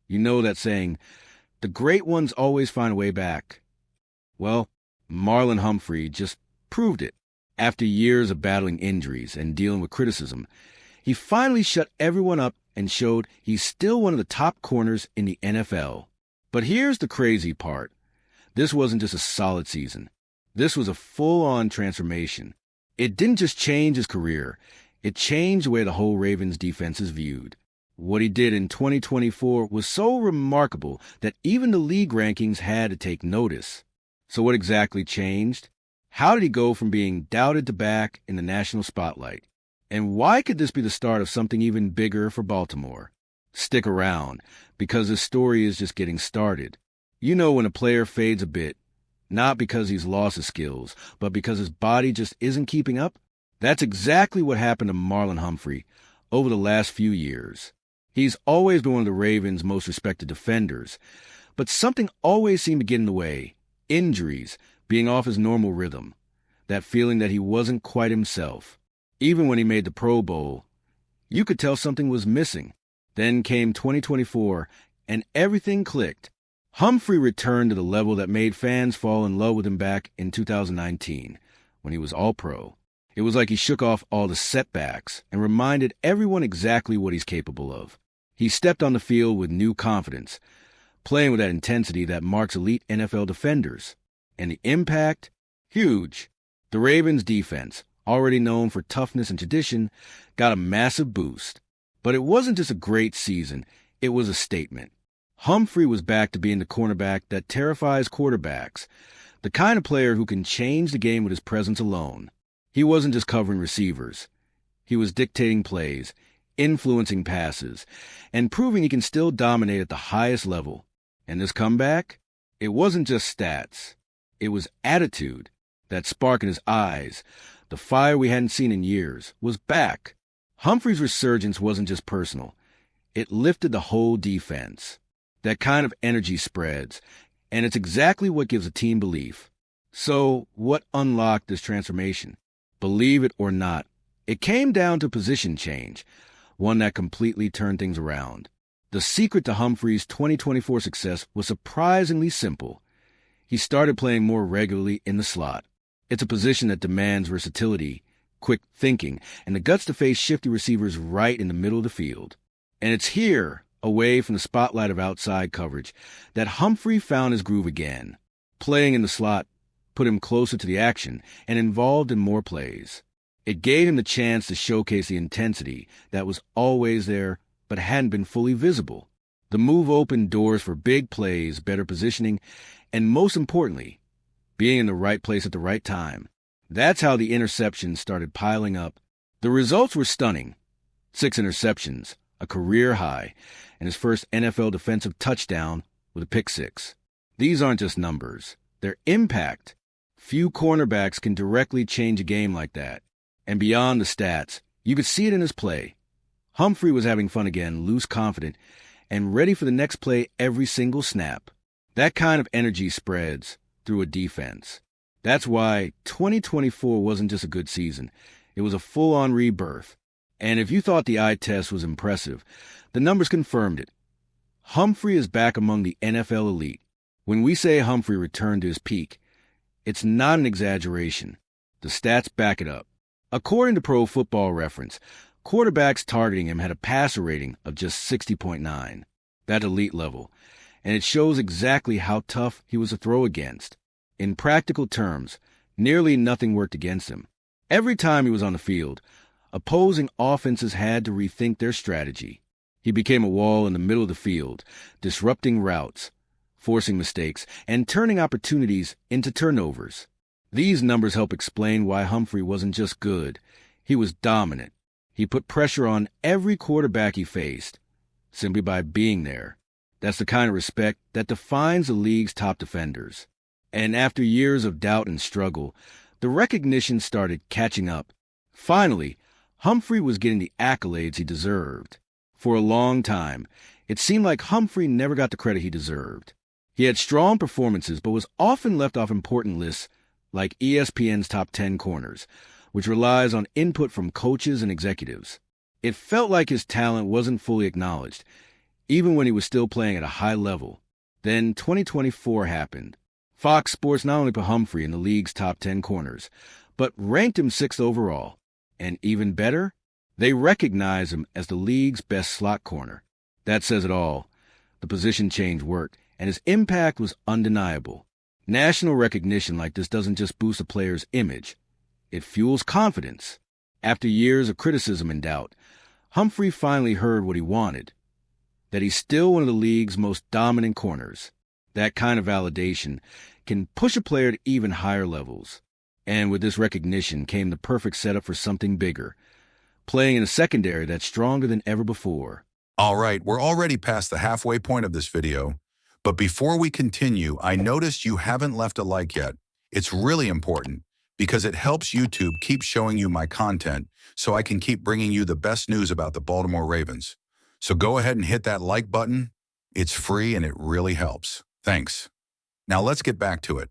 You know that saying, the great ones always find a way back. Well, Marlon Humphrey just proved it. After years of battling injuries and dealing with criticism, he finally shut everyone up and showed he's still one of the top corners in the NFL. But here's the crazy part. This wasn't just a solid season. This was a full-on transformation. It didn't just change his career. It changed the way the whole Ravens defense is viewed. What he did in 2024 was so remarkable that even the league rankings had to take notice. So what exactly changed? How did he go from being doubted to back in the national spotlight? And why could this be the start of something even bigger for Baltimore? Stick around, because this story is just getting started. You know when a player fades a bit, not because he's lost his skills, but because his body just isn't keeping up? That's exactly what happened to Marlon Humphrey over the last few years. He's always been one of the Ravens' most respected defenders, but something always seemed to get in the way. Injuries, being off his normal rhythm, that feeling that he wasn't quite himself. Even when he made the Pro Bowl, you could tell something was missing. Then came 2024, and everything clicked. Humphrey returned to the level that made fans fall in love with him back in 2019, when he was All-Pro. It was like he shook off all the setbacks and reminded everyone exactly what he's capable of. He stepped on the field with new confidence, playing with that intensity that marks elite NFL defenders. And the impact? Huge. The Ravens' defense, already known for toughness and tradition, got a massive boost. But it wasn't just a great season, it was a statement. Humphrey was back to being the cornerback that terrifies quarterbacks, the kind of player who can change the game with his presence alone. He wasn't just covering receivers. He was dictating plays, influencing passes, and proving he can still dominate at the highest level. And this comeback? It wasn't just stats. It was attitude. That spark in his eyes, the fire we hadn't seen in years, was back. Humphrey's resurgence wasn't just personal. It lifted the whole defense. That kind of energy spreads, and it's exactly what gives a team belief. So, what unlocked this transformation? Believe it or not, it came down to position change, one that completely turned things around. The secret to Humphrey's 2024 success was surprisingly simple. He started playing more regularly in the slot. It's a position that demands versatility, quick thinking, and the guts to face shifty receivers right in the middle of the field. And it's here, away from the spotlight of outside coverage, that Humphrey found his groove again. Playing in the slot put him closer to the action and involved in more plays. It gave him the chance to showcase the intensity that was always there but hadn't been fully visible. The move opened doors for big plays, better positioning, and most importantly, being in the right place at the right time. That's how the interceptions started piling up. The results were stunning. 6 interceptions, a career high, and his first NFL defensive touchdown with a pick six. These aren't just numbers. They're impact. Few cornerbacks can directly change a game like that. And beyond the stats, you could see it in his play. Humphrey was having fun again, loose, confident, and ready for the next play every single snap. That kind of energy spreads through a defense. That's why 2024 wasn't just a good season. It was a full-on rebirth. And if you thought the eye test was impressive, the numbers confirmed it. Humphrey is back among the NFL elite. When we say Humphrey returned to his peak, it's not an exaggeration. The stats back it up. According to Pro Football Reference, quarterbacks targeting him had a passer rating of just 60.9. That's elite level. And it shows exactly how tough he was to throw against. In practical terms, nearly nothing worked against him. Every time he was on the field, opposing offenses had to rethink their strategy. He became a wall in the middle of the field, disrupting routes, forcing mistakes, and turning opportunities into turnovers. These numbers help explain why Humphrey wasn't just good. He was dominant. He put pressure on every quarterback he faced, simply by being there. That's the kind of respect that defines the league's top defenders. And after years of doubt and struggle, the recognition started catching up. Finally, Humphrey was getting the accolades he deserved. For a long time, it seemed like Humphrey never got the credit he deserved. He had strong performances, but was often left off important lists like ESPN's Top 10 Corners, which relies on input from coaches and executives. It felt like his talent wasn't fully acknowledged, even when he was still playing at a high level. Then 2024 happened. Fox Sports not only put Humphrey in the league's top 10 corners, but ranked him 6th overall. And even better, they recognized him as the league's best slot corner. That says it all. The position change worked, and his impact was undeniable. National recognition like this doesn't just boost a player's image. It fuels confidence. After years of criticism and doubt, Humphrey finally heard what he wanted, that he's still one of the league's most dominant corners. That kind of validation can push a player to even higher levels. And with this recognition came the perfect setup for something bigger, playing in a secondary that's stronger than ever before. All right, we're already past the halfway point of this video, but before we continue, I noticed you haven't left a like yet. It's really important because it helps YouTube keep showing you my content so I can keep bringing you the best news about the Baltimore Ravens. So go ahead and hit that like button. It's free and it really helps. Thanks. Now let's get back to it.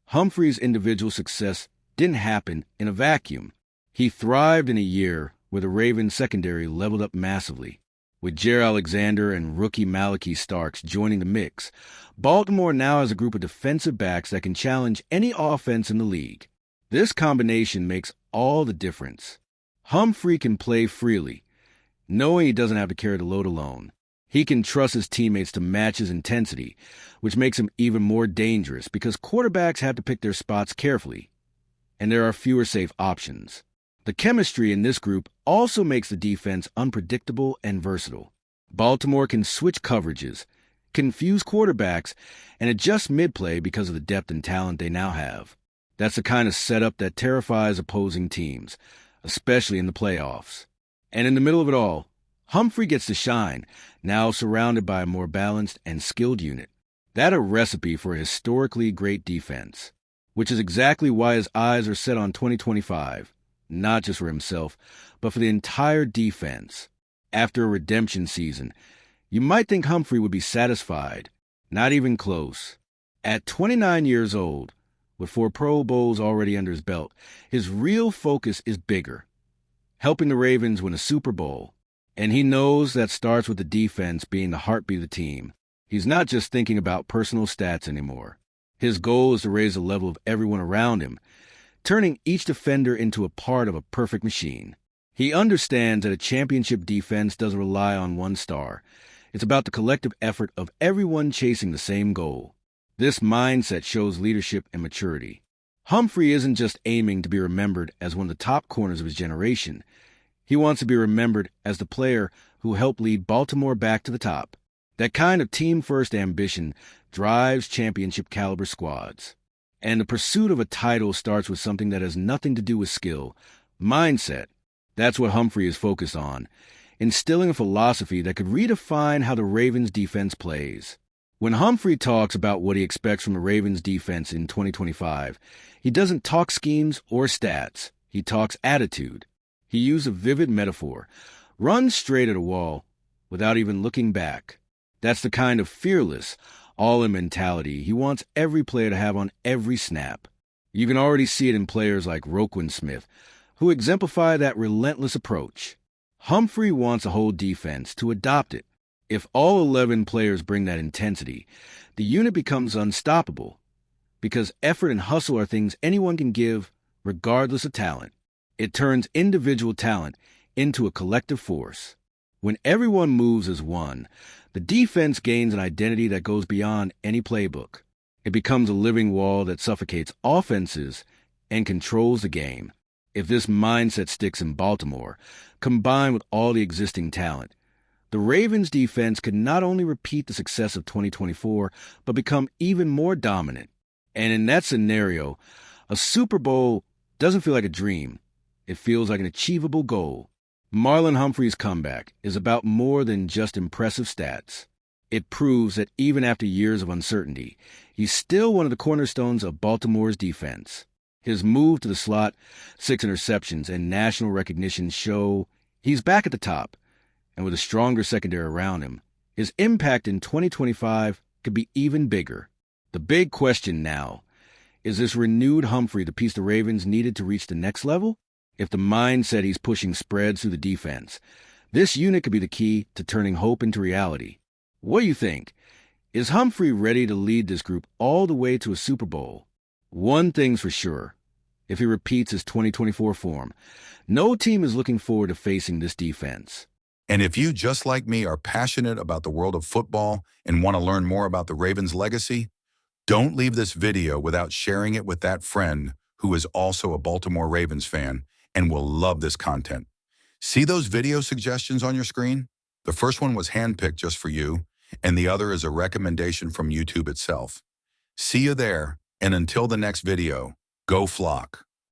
Humphrey's individual success didn't happen in a vacuum. He thrived in a year where the Ravens secondary leveled up massively. With Jaire Alexander and rookie Malaki Starks joining the mix, Baltimore now has a group of defensive backs that can challenge any offense in the league. This combination makes all the difference. Humphrey can play freely, knowing he doesn't have to carry the load alone. He can trust his teammates to match his intensity, which makes him even more dangerous because quarterbacks have to pick their spots carefully, and there are fewer safe options. The chemistry in this group also makes the defense unpredictable and versatile. Baltimore can switch coverages, confuse quarterbacks, and adjust mid-play because of the depth and talent they now have. That's the kind of setup that terrifies opposing teams, especially in the playoffs. And in the middle of it all, Humphrey gets to shine, now surrounded by a more balanced and skilled unit. That's a recipe for a historically great defense, which is exactly why his eyes are set on 2025. Not just for himself, but for the entire defense. After a redemption season, you might think Humphrey would be satisfied. Not even close. At 29 years old, with 4 Pro Bowls already under his belt, his real focus is bigger, helping the Ravens win a Super Bowl. And he knows that starts with the defense being the heartbeat of the team. He's not just thinking about personal stats anymore. His goal is to raise the level of everyone around him, turning each defender into a part of a perfect machine. He understands that a championship defense doesn't rely on one star. It's about the collective effort of everyone chasing the same goal. This mindset shows leadership and maturity. Humphrey isn't just aiming to be remembered as one of the top corners of his generation. He wants to be remembered as the player who helped lead Baltimore back to the top. That kind of team-first ambition drives championship-caliber squads. And the pursuit of a title starts with something that has nothing to do with skill. Mindset. That's what Humphrey is focused on, instilling a philosophy that could redefine how the Ravens defense plays. When Humphrey talks about what he expects from the Ravens defense in 2025, he doesn't talk schemes or stats. He talks attitude. He used a vivid metaphor. Run straight at a wall without even looking back. That's the kind of fearless, all-in mentality he wants every player to have on every snap. You can already see it in players like Roquan Smith, who exemplify that relentless approach. Humphrey wants a whole defense to adopt it. If all 11 players bring that intensity, the unit becomes unstoppable, because effort and hustle are things anyone can give, regardless of talent. It turns individual talent into a collective force. When everyone moves as one, the defense gains an identity that goes beyond any playbook. It becomes a living wall that suffocates offenses and controls the game. If this mindset sticks in Baltimore, combined with all the existing talent, the Ravens defense could not only repeat the success of 2024, but become even more dominant. And in that scenario, a Super Bowl doesn't feel like a dream. It feels like an achievable goal. Marlon Humphrey's comeback is about more than just impressive stats. It proves that even after years of uncertainty, he's still one of the cornerstones of Baltimore's defense. His move to the slot, 6 interceptions, and national recognition show he's back at the top. And with a stronger secondary around him, his impact in 2025 could be even bigger. The big question now, is this renewed Humphrey the piece the Ravens needed to reach the next level? If the mindset he's pushing spreads through the defense, this unit could be the key to turning hope into reality. What do you think? Is Humphrey ready to lead this group all the way to a Super Bowl? One thing's for sure. If he repeats his 2024 form, no team is looking forward to facing this defense. And if you, just like me, are passionate about the world of football and want to learn more about the Ravens' legacy, don't leave this video without sharing it with that friend who is also a Baltimore Ravens fan and will love this content. See those video suggestions on your screen? The first one was handpicked just for you, and the other is a recommendation from YouTube itself. See you there, and until the next video, go Flock.